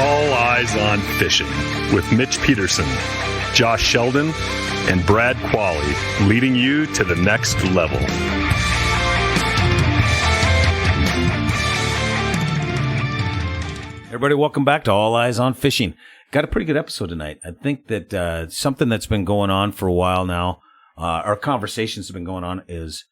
All Eyes on Fishing with Mitch Peterson, Josh Sheldon, and Brad Qualley, leading you to the next level. Everybody, welcome back to All Eyes on Fishing. Got a pretty good episode tonight. I think that something that's been going on for a while now, our conversations have been going on is,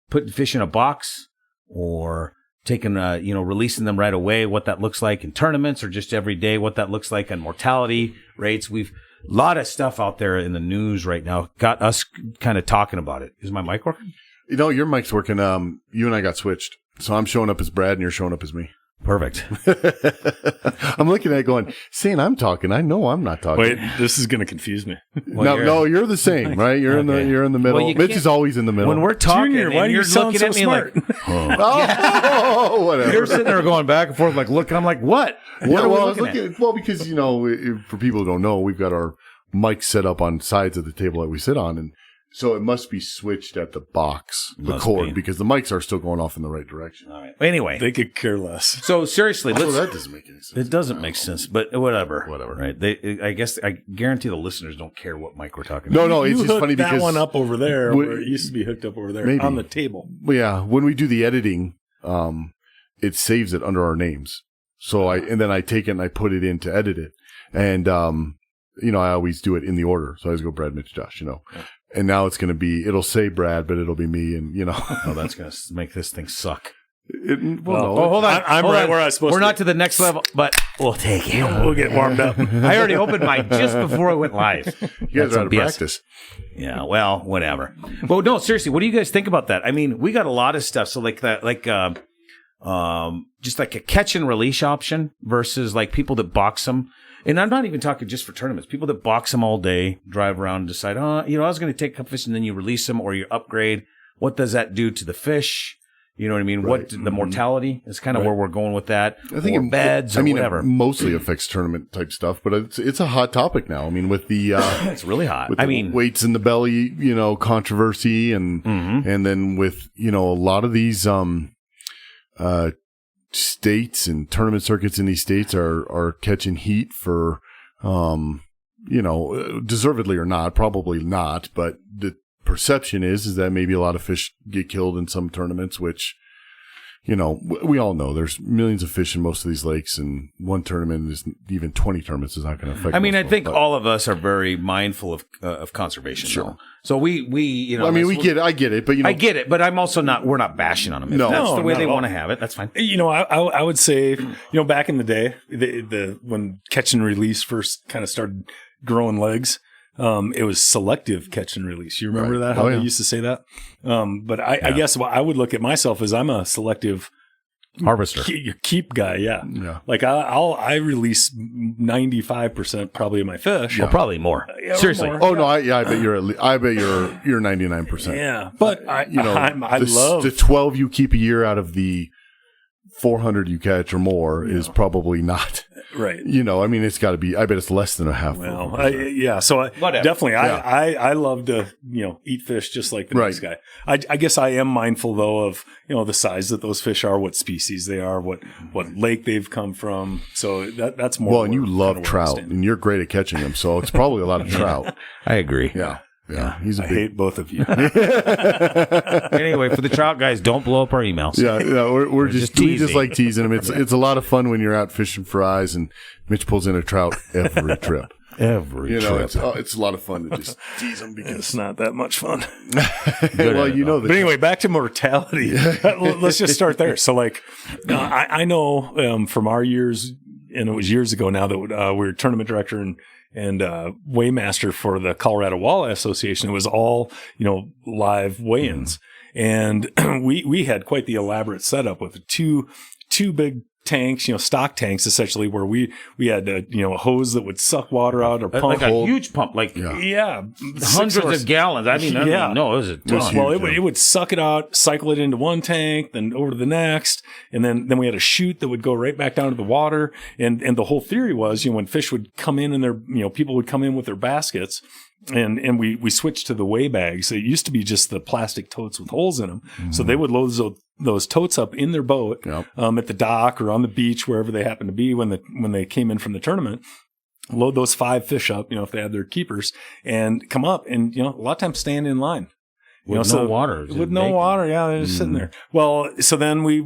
putting fish in a box or taking, releasing them right away, what that looks like in tournaments or just every day, what that looks like on mortality rates. We've a lot of stuff out there in the news right now. Got us kind of talking about it. Is my mic working? Your mic's working. You and I got switched. So I'm showing up as Brad and you're showing up as me. Perfect. I'm looking at it going, saying I'm talking. I know I'm not talking. Wait, this is going to confuse me. No, you're the same, right? You're in the middle. Well, Mitch is always in the middle. When we're talking, Junior, why and do you're you sound looking so at me smart? like, whatever. you're sitting there going back and forth, like, look, I'm like, what? What are we looking at? Because for people who don't know, we've got our mics set up on sides of the table that we sit on, and so it must be switched at the box, the cord, because the mics are still going off in the right direction. All right. Anyway, They could care less. so seriously, that doesn't make any sense. It doesn't make sense, but whatever. Whatever. Right? I guess I guarantee the listeners don't care what mic we're talking No, about. no, it's You just hooked funny that because one up over there we- where it used to be hooked up over there Maybe. on the table. Well, yeah, when we do the editing, it saves it under our names. So then I take it and I put it in to edit it. And, I always do it in the order. So I always go Brad, Mitch, Josh, And now it's going to be, it'll say Brad, but it'll be me. And, Oh, that's going to make this thing suck. no. Hold on. I'm Hold right on. where I was supposed We're to not be. to the next level, but we'll take it. We'll get warmed up. I already opened mine just before I went live. You guys That's are out of some BS. practice. Yeah, well, whatever. Well, no, seriously, what do you guys think about that? I mean, we got a lot of stuff. So like that, just like a catch and release option versus like people that box them. And I'm not even talking just for tournaments. People that box them all day, drive around and decide, I was going to take a fish, and then you release them or you upgrade. What does that do to the fish? You know what I mean? Right. What the mortality is kind of where we're going with that. I think or beds or whatever. It mostly affects tournament type stuff, but it's a hot topic now. I mean, with the It's really hot. with the weights in the belly, controversy, and then with a lot of these states and tournament circuits in these states are catching heat for deservedly or not, probably not, but the perception is that maybe a lot of fish get killed in some tournaments, which we all know there's millions of fish in most of these lakes, and one tournament is even 20 tournaments is not going to affect. I mean, I think but, all of us are very mindful of conservation. Sure. Though. So we I get it, but I get it, but I'm also we're not bashing on them. If No. that's the way not they at all. want to have it, that's fine. I would say, back in the day, the when catch and release first kind of started growing legs, it was selective catch and release. You remember that? How they used to say that? But I guess what I would look at myself as I'm a selective Harvester. keep guy. Yeah. Like I release 95% probably of my fish. Well, probably more. Yeah, or Seriously. more. Oh no! I bet you're 99%. Yeah, but I the, love the 12 you keep a year out of the 400 you catch or more is probably not right. I mean, it's got to be. I bet it's less than a half. Well, so Whatever. definitely, Yeah. I love to eat fish just like the next guy. I guess I am mindful though of the size that those fish are, what species they are, what lake they've come from. So that's more. Well, and you love trout, and you're great at catching them, so it's probably a lot of trout. I agree. Yeah. I He's a big. hate both of you. Anyway, for the trout guys, don't blow up our emails. Yeah, we're just we just teasing. like teasing them. It's a lot of fun when you're out fishing for eyes, and Mitch pulls in a trout every trip. Every trip. It's a lot of fun to just tease them because It's not that much fun. that. But anyway, back to mortality. Let's just start there. So, I know from our years, and it was years ago now that we were tournament director and weighmaster for the Colorado Walleye Association. It was all live weigh-ins, and we had quite the elaborate setup with two big tanks, stock tanks essentially, where we had a hose that would suck water out or pump. Like a huge pump, hundreds of gallons. I mean, Yeah. no, it was a ton. Well, it would suck it out, cycle it into one tank, then over to the next, and then we had a chute that would go right back down to the water. And the whole theory was, when fish would come in and people would come in with their baskets, and we switched to the weigh bags. It used to be just the plastic totes with holes in them, so they would load those totes up in their boat at the dock or on the beach, wherever they happen to be when they came in from the tournament, load those 5 fish up, if they had their keepers, and come up and, a lot of times stand in line. With no water. With no water, yeah, they're just sitting there. Well, so then we,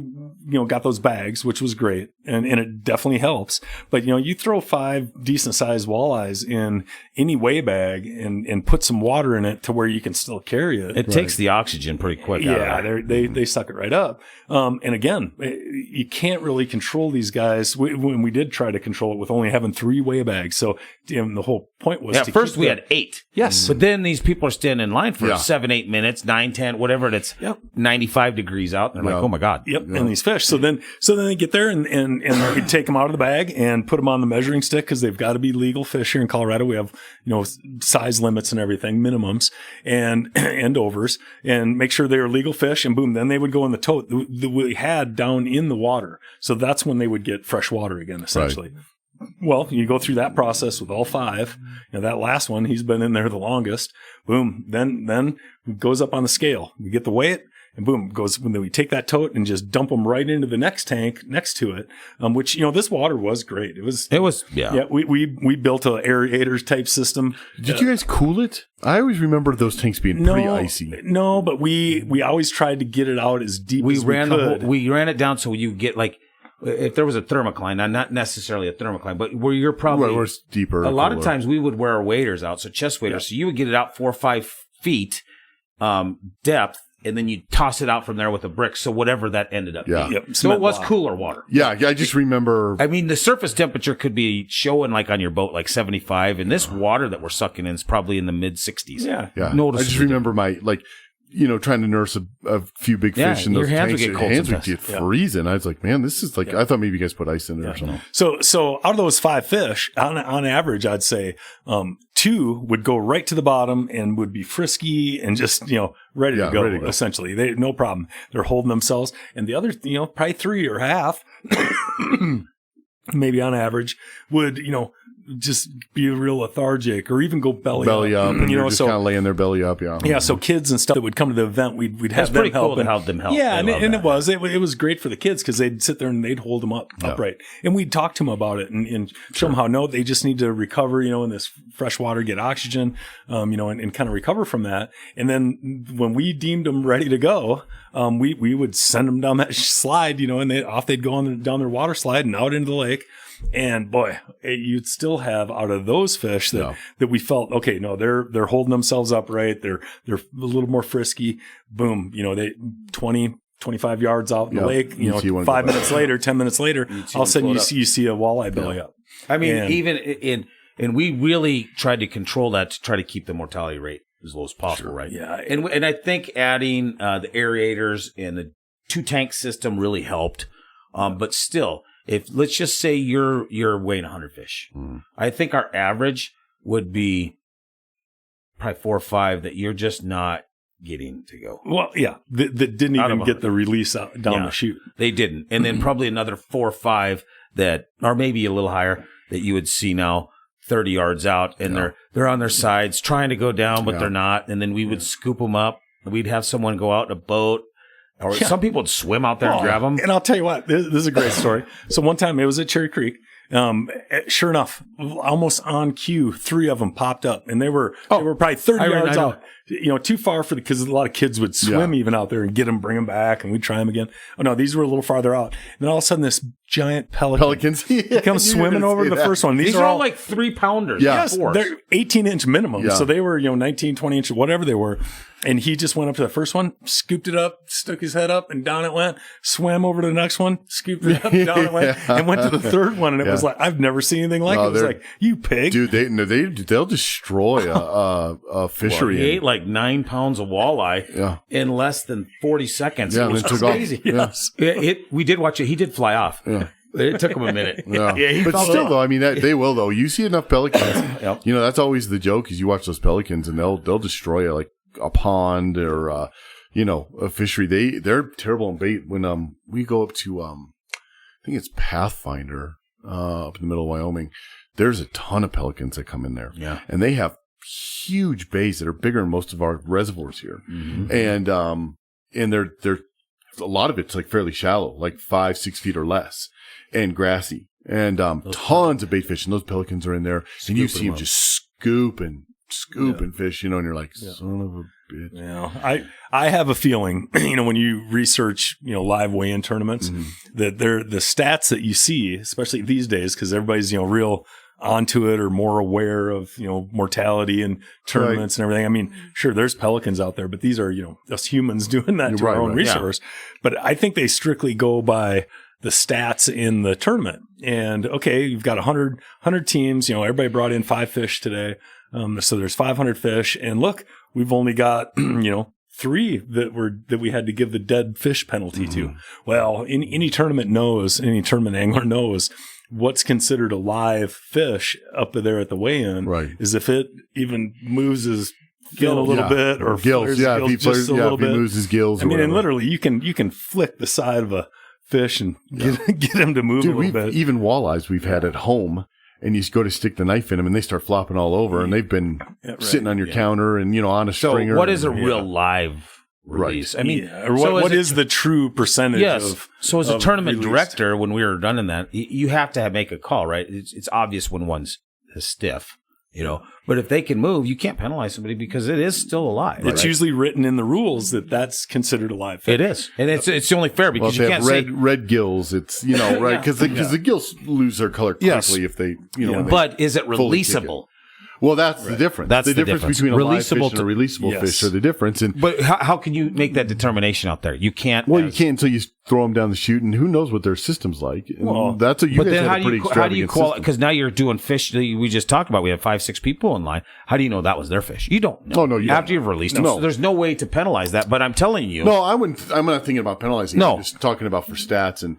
got those bags, which was great, and it definitely helps. But, you throw 5 decent-sized walleyes in any weigh bag and put some water in it to where you can still carry it. It takes the oxygen pretty quick out of it. They suck it right up. And again, you can't really control these guys. When we did try to control it with only having 3 weigh bags. So the whole point was to first we had 8. Yes. But then these people are standing in line for 7-8 minutes, 9-10, whatever, and it's 95 degrees out. And they're like, oh my God. Yep. And these fish. So then they get there and we take them out of the bag and put them on the measuring stick because they've got to be legal fish here in Colorado. We have, size limits and everything, minimums and overs, and make sure they are legal fish. And boom, then they would go in the tote that we had down in the water. So that's when they would get fresh water again, essentially. Right. Well, you go through that process with all 5. That last one, he's been in there the longest. Boom. Then it goes up on the scale. We get the weight, and boom, goes when we take that tote and just dump them right into the next tank next to it. Which this water was great. It was. Yeah. We built a aerators type system. Did you guys cool it? I always remember those tanks being pretty icy. No, but we always tried to get it out as deep as we could. We ran it down so you get like. If there was a thermocline, not necessarily a thermocline, but where you're probably where it's deeper. A lot of times we would wear waders out, so chest waders. So you would get it out 4 or 5 feet depth, and then you toss it out from there with a brick. So whatever that ended up being. Yep. So it was cooler water. Yeah, I just remember. I mean, the surface temperature could be showing like on your boat like 75, and this water that we're sucking in is probably in the mid 60s. Yeah. I just remember trying to nurse a few big fish in those your hands tanks. would get cold. Your hands would get freezing. I was like, man, this is like, I thought maybe you guys put ice in it or something. So out of those 5 fish, on average, I'd say 2 would go right to the bottom and would be frisky and just, ready to go, essentially. They no problem. They're holding themselves. And the other, probably 3 or half, maybe on average, would, just be real lethargic or even go belly up. And just kind of laying their belly up. Yeah. So kids and stuff that would come to the event, we'd have them help. Cool to have them help. Yeah. And it was great for the kids because they'd sit there and they'd hold them up upright. And we'd talk to them about it and show them how, they just need to recover, in this fresh water, get oxygen, and kind of recover from that. And then when we deemed them ready to go, we would send them down that slide, and they'd go down their water slide and out into the lake. And boy, you'd still have out of those fish that we felt, okay, no, they're holding themselves upright. They're a little more frisky. Boom. They 20, 25 yards out in the lake, 5 minutes later, 10 minutes later, all of a sudden you see a walleye belly up. I mean, and we really tried to control that to try to keep the mortality rate as low as possible, right? Yeah. And I think adding the aerators and the 2-tank system really helped. But still, if let's just say you're weighing 100 fish, I think our average would be probably 4 or 5 that you're just not getting to go. Well, yeah, that didn't even get the release out down the chute. They didn't, and then probably another 4 or 5 that, or maybe a little higher, that you would see now 30 yards out, and they're on their sides trying to go down, but they're not. And then we would scoop them up. We'd have someone go out in a boat. Or some people would swim out there and grab them. And I'll tell you what, this is a great story. So one time it was at Cherry Creek. Sure enough, almost on cue, 3 of them popped up, and they were probably 30 yards out. Too far because a lot of kids would swim even out there and get them, bring them back, and we'd try them again. Oh no, these were a little farther out. And then all of a sudden, this giant pelicans comes swimming over the first one. These are all like 3-pounders. Yeah, yes, they're 18-inch minimum. Yeah. So they were 19, 20 inch, whatever they were. And he just went up to the first one, scooped it up, stuck his head up, and down it went. Swam over to the next one, scooped it up, down it went, and went to the third one. And it was like, I've never seen anything like it. It was like, you pig. Dude, they'll destroy a fishery. He ate like 9 pounds of walleye in less than 40 seconds. Yeah, it was crazy. Yes. We did watch it. He did fly off. Yeah. It took him a minute. But still, though, I mean, they will, though. You see enough pelicans. That's always the joke is you watch those pelicans and they'll destroy like a pond or, a fishery. They're terrible in bait. When we go up to, I think it's Pathfinder up in the middle of Wyoming, there's a ton of pelicans that come in there. Yeah. And they have huge bays that are bigger than most of our reservoirs here. Mm-hmm. And they're a lot of it's like fairly shallow, like 5-6 feet or less, and grassy, and tons of bait fish, and those pelicans are in there, and you see them just scooping fish, and you're like, son of a bitch. Yeah, I have a feeling, when you research, live weigh-in tournaments, that the stats that you see, especially these days, because everybody's, real onto it or more aware of, mortality and tournaments and everything. I mean, sure, there's pelicans out there, but these are, us humans doing that to our own resource. Yeah. But I think they strictly go by the stats in the tournament. And okay, you've got 100 teams, everybody brought in 5 fish today. So there's 500 fish, and look, we've only got, 3 that we had to give the dead fish penalty to. Well, any tournament angler knows what's considered a live fish up there at the weigh-in is if it even moves his gill a little bit or gills. Yeah, if he moves his gills. I mean, and literally you can flick the side of a fish and get him to move a little bit. Even walleyes we've had at home. And you go to stick the knife in them, and they start flopping all over, and they've been sitting on your counter and on a stringer. So, what is a real live release? I mean, or what is the true percentage? Yes. So, as a tournament director, when we were running that, you have to make a call, right? It's obvious when one's stiff, But if they can move, you can't penalize somebody because it is still alive. It's usually written in the rules that that's considered a live fish. It is, and it's only fair because you can't say red gills. It's right because the gills lose their color quickly if they But is it releasable? Well, that's the difference. That's the difference between a live fish and a releasable fish are the difference. But how can you make that determination out there? You can't. Well, you can't until you throw them down the chute, and who knows what their system's like. Well, that's you. But then how do you qualify? Because now you're doing fish. We just talked about. We have 5-6 people in line. How do you know that was their fish? You don't know. Oh no, after you've released them, so there's no way to penalize that. But I'm telling you, no, I wouldn't. I'm not thinking about penalizing. No, I'm just talking about for stats and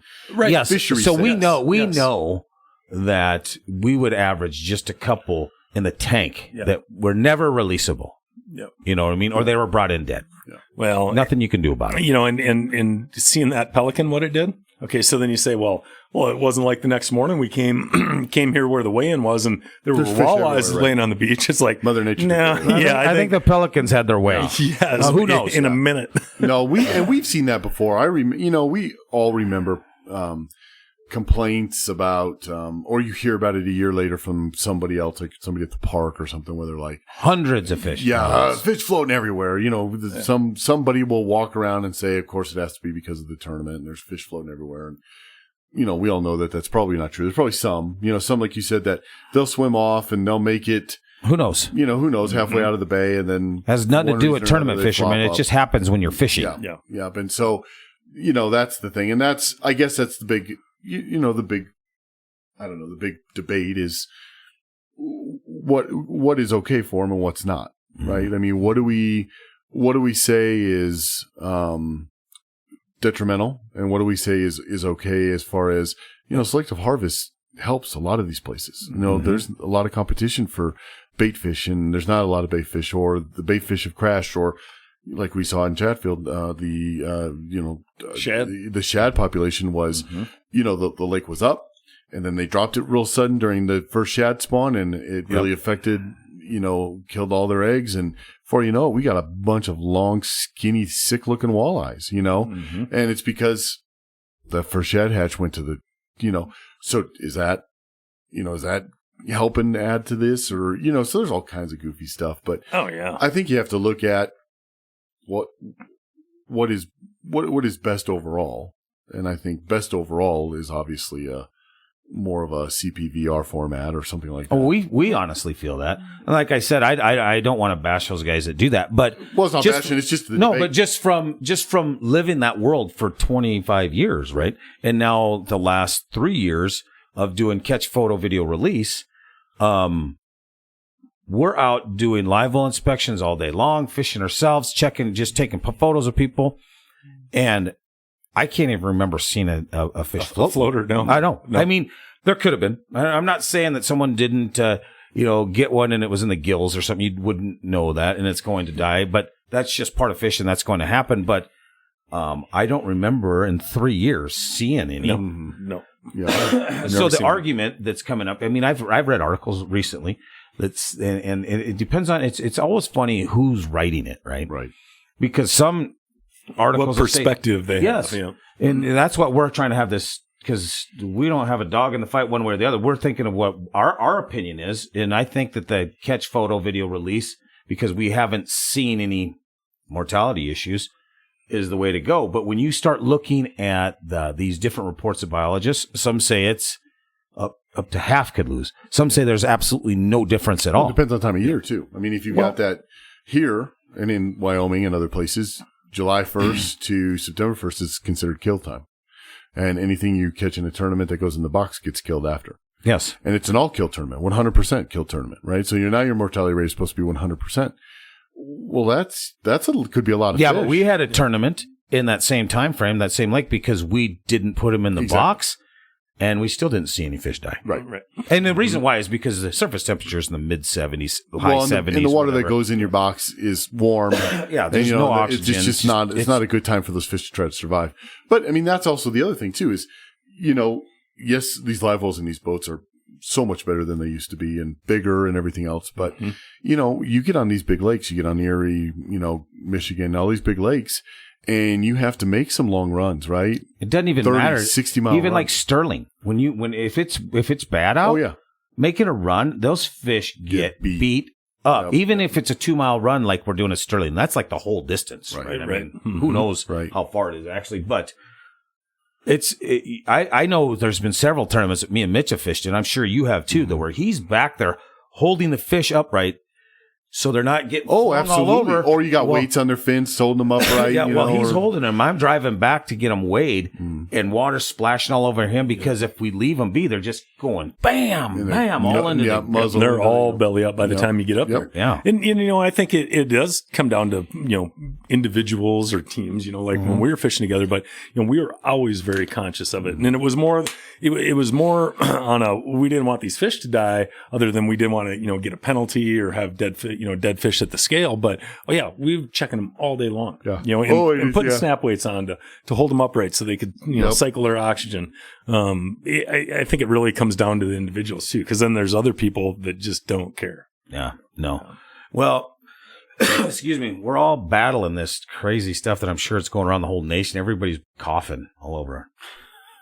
fishery. So we know that we would average just a couple in the tank that were never releasable. Yep. You know what I mean? Or they were brought in dead. Yeah. Well, nothing you can do about it. And seeing that pelican, what it did. Okay, so then you say, well, it wasn't like the next morning we came here where the weigh-in was, and there were walleyes laying on the beach. It's like Mother Nature. No, I think the pelicans had their way. Yes, who knows? In a minute. No, we've seen that before. We all remember complaints about, or you hear about it a year later from somebody else, like somebody at the park or something, where they're like hundreds of fish. Fish floating everywhere. Somebody will walk around and say, of course it has to be because of the tournament, and there's fish floating everywhere. And we all know that that's probably not true. There's probably some like you said, that they'll swim off and they'll make it. Who knows? Who knows? Halfway out of the bay, and then has nothing to do with tournament fishermen. It just happens when you're fishing. Yeah. And so, that's the thing, and I guess that's the big. The big debate is what is okay for them and what's not, right? I mean, what do we say is detrimental, and what do we say is okay as far as selective harvest helps a lot of these places. There's a lot of competition for bait fish, and there's not a lot of bait fish, or the bait fish have crashed, or like we saw in Chatfield, shad. The shad population was, the lake was up, and then they dropped it real sudden during the first shad spawn, and it really affected, killed all their eggs. And before you know it, we got a bunch of long, skinny, sick-looking walleyes, and it's because the first shad hatch went to the, so is that helping add to this, or, so there's all kinds of goofy stuff, but I think you have to look at what is best overall, and I think best overall is obviously more of a CPVR format or something like that. Oh, we honestly feel that. And like I said, I don't want to bash those guys that do that, but it's not bashing. It's just debate. But just from living that world for 25 years, right, and now the last 3 years of doing catch, photo, video, release. We're out doing live well inspections all day long, fishing ourselves, just taking photos of people. And I can't even remember seeing a fish float. A floater, no. I don't. No. I mean, there could have been. I'm not saying that someone didn't, get one and it was in the gills or something. You wouldn't know that and it's going to die. But that's just part of fishing. That's going to happen. But I don't remember in 3 years seeing any. No. Yeah. So the argument that's coming up, I mean, I've read articles recently. And it depends on it's always funny who's writing it, right? Right. Because some articles. What perspective they yes. have. Yeah. And that's what we're trying to have this, because we don't have a dog in the fight one way or the other. We're thinking of what our opinion is. And I think that the catch photo video release, because we haven't seen any mortality issues, is the way to go. But when you start looking at these different reports of biologists, some say it's up to half could lose. Some say there's absolutely no difference at all. It depends on time of year, too. I mean, if you've got that here and in Wyoming and other places, July 1st to September 1st is considered kill time. And anything you catch in a tournament that goes in the box gets killed after. Yes. And it's an all-kill tournament, 100% kill tournament, right? So your mortality rate is supposed to be 100%. Well, could be a lot of fish. But we had a tournament in that same time frame, that same lake, because we didn't put them in the box, and we still didn't see any fish die. Right. And the reason why is because the surface temperature is in the mid-70s, high 70s. And the water that goes in your box is warm. Yeah, there's no oxygen. It's just not a good time for those fish to try to survive. But, I mean, that's also the other thing, too, is, yes, these live wells in these boats are so much better than they used to be and bigger and everything else. But, you get on these big lakes, you get on Erie, Michigan, all these big lakes, and you have to make some long runs, right? It doesn't even 30, matter. 60-mile even runs. like Sterling, if it's bad out, making a run, those fish get beat up. Yep. Even if it's a 2-mile run like we're doing at Sterling, that's like the whole distance, right? I mean, who knows how far it is actually, but I know there's been several tournaments that me and Mitch have fished, and I'm sure you have too, where he's back there holding the fish upright so they're not getting absolutely. all over. Or you got weights on their fins, holding them upright. He's holding them. I'm driving back to get them weighed, and water splashing all over him, because if we leave them be, they're just going bam, bam, all into the muzzle. They're all belly up by the time you get up there. Yeah. And I think it does come down to, individuals or teams, like when we were fishing together, but, we were always very conscious of it. And then it was more on we didn't want these fish to die, other than we didn't want to, get a penalty or have dead fish at the scale. But, we were checking them all day long, and putting snap weights on to hold them upright so they could, cycle their oxygen. I think it really comes down to the individuals too, because then there's other people that just don't care. Yeah, no. Well, excuse me. We're all battling this crazy stuff that I'm sure it's going around the whole nation. Everybody's coughing all over.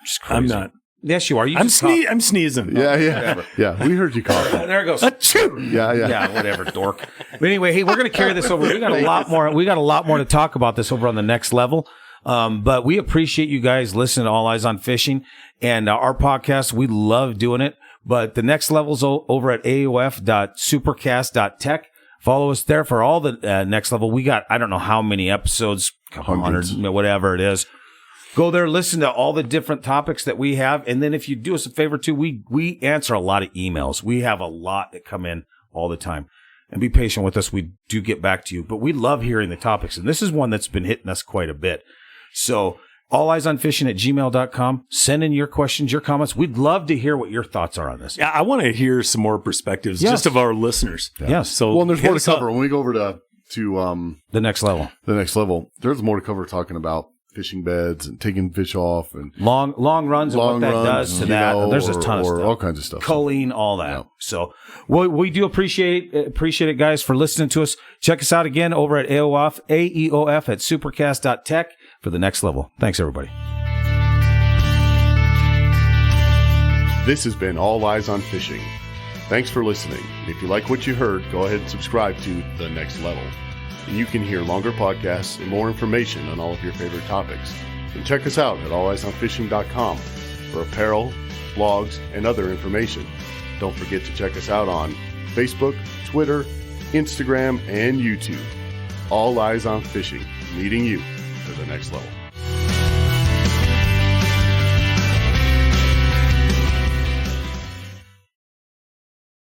Just crazy. I'm not. Yes, you are. I'm sneezing. Yeah. We heard you cough. There it goes. Yeah. Whatever, dork. But anyway, hey, we're going to carry this over. We got a lot more. We got a lot more to talk about this over on the next level. But we appreciate you guys listening to All Eyes on Fishing and our podcast. We love doing it. But the next level's over at aof.supercast.tech. Follow us there for all the next level. We got, I don't know how many episodes, a couple hundred, whatever it is. Go there, listen to all the different topics that we have. And then if you do us a favor too, we answer a lot of emails. We have a lot that come in all the time. And be patient with us. We do get back to you. But we love hearing the topics. And this is one that's been hitting us quite a bit. So alleyesonfishing@gmail.com. Send in your questions, your comments. We'd love to hear what your thoughts are on this. Yeah, I want to hear some more perspectives just of our listeners. Yeah. Yes. So and there's more to cover. When we go over to the next level. There's more to cover, talking about fishing beds and taking fish off and long runs and what that does to that. There's a ton of stuff. All kinds of stuff. Culling, all that. Yeah. So we do appreciate it, guys, for listening to us. Check us out again over at AEOF at supercast.tech for the next level. Thanks, everybody. This has been All Eyes on Fishing. Thanks for listening. If you like what you heard, go ahead and subscribe to The Next Level. And you can hear longer podcasts and more information on all of your favorite topics. And check us out at alleyesonfishing.com for apparel, blogs, and other information. Don't forget to check us out on Facebook, Twitter, Instagram, and YouTube. All Eyes on Fishing, leading you to the next level.